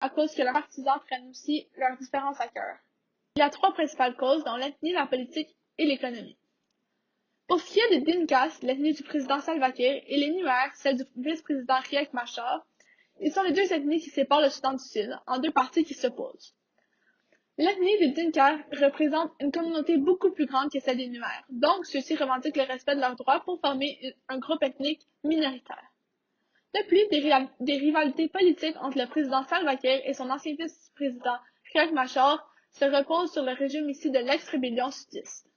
à cause que leurs partisans prennent aussi leurs différences à cœur. Il y a 3 principales causes, dont l'ethnie, la politique et l'économie. Pour ce qui est des Dinkas, l'ethnie du président Salva Kiir, et les Nuer, celle du vice-président Riek Machar, ils sont les 2 ethnies qui séparent le Soudan du Sud, en 2 parties qui s'opposent. L'ethnie des Dinkas représente une communauté beaucoup plus grande que celle des Nuer, donc ceux-ci revendiquent le respect de leurs droits pour former un groupe ethnique minoritaire. Depuis, des rivalités politiques entre le président Salva Kiir et son ancien vice-président Riek Machar se reposent sur le régime issu de l'ex-rébellion sudiste.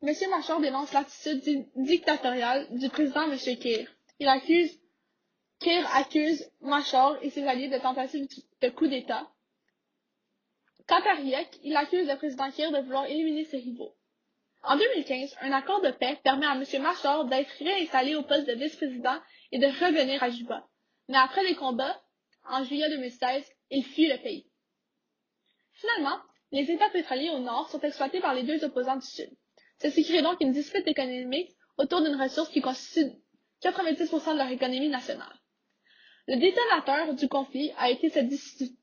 M. Machar dénonce l'attitude dictatoriale du président M. Kiir. Kiir accuse Machar et ses alliés de tentative de coup d'État. Quant à Riek, il accuse le président Kiir de vouloir éliminer ses rivaux. En 2015, un accord de paix permet à M. Machar d'être réinstallé au poste de vice-président et de revenir à Juba. Mais après les combats, en juillet 2016, il fuit le pays. Finalement, les États pétroliers au nord sont exploités par les 2 opposants du sud. Ceci crée donc une dispute économique autour d'une ressource qui constitue 90% de leur économie nationale. Le détonateur du conflit a été cette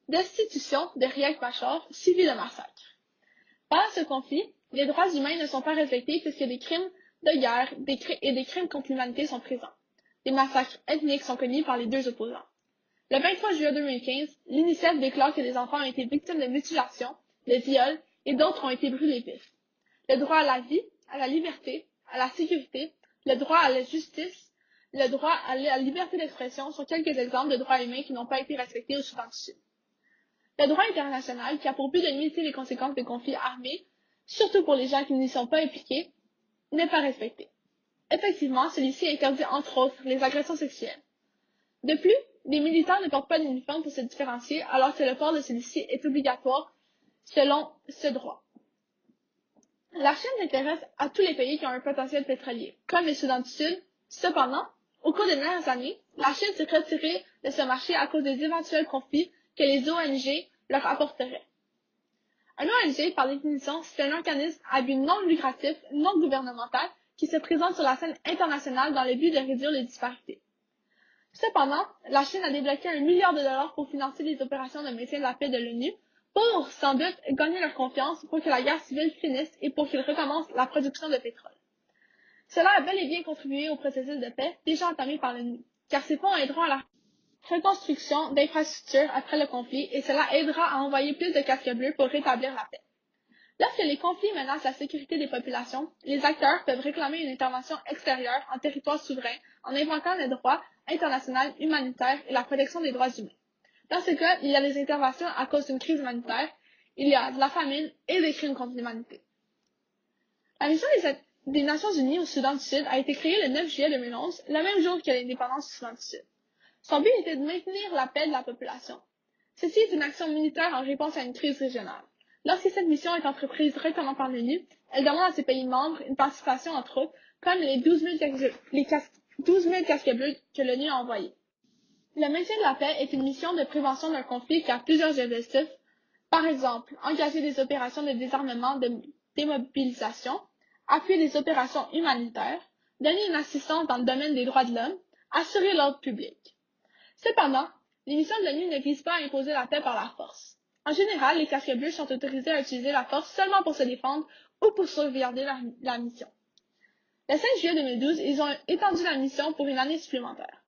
destitution de Riek Machar, suivie de massacres. Pendant ce conflit, les droits humains ne sont pas respectés puisque des crimes de guerre et des crimes contre l'humanité sont présents. Des massacres ethniques sont commis par les 2 opposants. Le 23 juillet 2015, l'UNICEF déclare que des enfants ont été victimes de mutilations, de viols et d'autres ont été brûlés vifs. Le droit à la vie, à la liberté, à la sécurité, le droit à la justice, le droit à la liberté d'expression sont quelques exemples de droits humains qui n'ont pas été respectés au Soudan du Sud. Le droit international, qui a pour but de limiter les conséquences des conflits armés, surtout pour les gens qui n'y sont pas impliqués, n'est pas respecté. Effectivement, celui-ci interdit entre autres les agressions sexuelles. De plus, les militaires ne portent pas d'uniforme pour se différencier alors que le port de celui-ci est obligatoire selon ce droit. La Chine s'intéresse à tous les pays qui ont un potentiel pétrolier, comme le Soudan du Sud. Cependant, au cours des dernières années, la Chine s'est retirée de ce marché à cause des éventuels conflits que les ONG leur apporteraient. Un ONG, par définition, c'est un organisme à but non lucratif, non gouvernemental, qui se présente sur la scène internationale dans le but de réduire les disparités. Cependant, la Chine a débloqué $1 milliard pour financer les opérations de maintien de la paix de l'ONU, pour, sans doute, gagner leur confiance pour que la guerre civile finisse et pour qu'ils recommencent la production de pétrole. Cela a bel et bien contribué au processus de paix déjà entamé par l'ONU, car ces fonds aideront à la reconstruction d'infrastructures après le conflit et cela aidera à envoyer plus de casques bleus pour rétablir la paix. Lorsque les conflits menacent la sécurité des populations, les acteurs peuvent réclamer une intervention extérieure en territoire souverain en invoquant le droit international humanitaire et la protection des droits humains. Dans ce cas, il y a des interventions à cause d'une crise humanitaire, il y a de la famine et des crimes contre l'humanité. La mission des Nations Unies au Soudan du Sud a été créée le 9 juillet 2011, le même jour que l'indépendance du Soudan du Sud. Son but était de maintenir la paix de la population. Ceci est une action militaire en réponse à une crise régionale. Lorsque cette mission est entreprise directement par l'ONU, elle demande à ses pays membres une participation en troupes, comme les 12 000 casques bleus que l'ONU a envoyés. Le maintien de la paix est une mission de prévention d'un conflit qui a plusieurs objectifs. Par exemple, engager des opérations de désarmement, de démobilisation, appuyer des opérations humanitaires, donner une assistance dans le domaine des droits de l'homme, assurer l'ordre public. Cependant, les missions de l'ONU ne visent pas à imposer la paix par la force. En général, les casques bleus sont autorisés à utiliser la force seulement pour se défendre ou pour sauvegarder la mission. Le 5 juillet 2012, ils ont étendu la mission pour une année supplémentaire.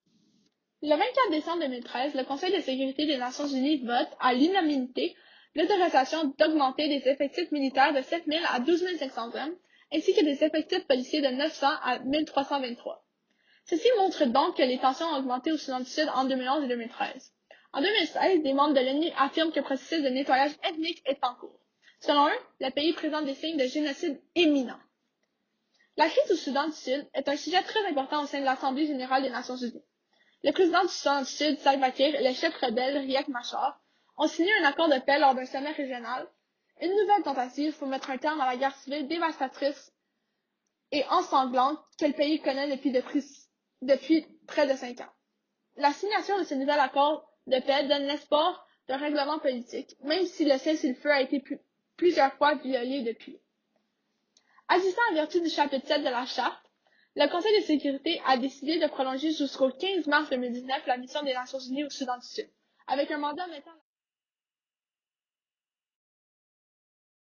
Le 24 décembre 2013, le Conseil de sécurité des Nations Unies vote à l'unanimité l'autorisation d'augmenter les effectifs militaires de 7 000 à 12 500 hommes, ainsi que des effectifs policiers de 900 à 1 323. Ceci montre donc que les tensions ont augmenté au Soudan du Sud en 2011 et 2013. En 2016, des membres de l'ONU affirment que le processus de nettoyage ethnique est en cours. Selon eux, le pays présente des signes de génocide imminent. La crise au Soudan du Sud est un sujet très important au sein de l'Assemblée générale des Nations Unies. Le président du Soudan du Sud, Salva Kiir, et le chef rebelle Riek Machar ont signé un accord de paix lors d'un sommet régional, une nouvelle tentative pour mettre un terme à la guerre civile dévastatrice et ensanglante que le pays connaît depuis près de 5 ans. La signature de ce nouvel accord de paix donne l'espoir d'un règlement politique, même si le cessez-le-feu a été plusieurs fois violé depuis. Agissant en vertu du chapitre 7 de la Charte, le Conseil de sécurité a décidé de prolonger jusqu'au 15 mars 2019 la mission des Nations Unies au Soudan du Sud, avec un mandat mettant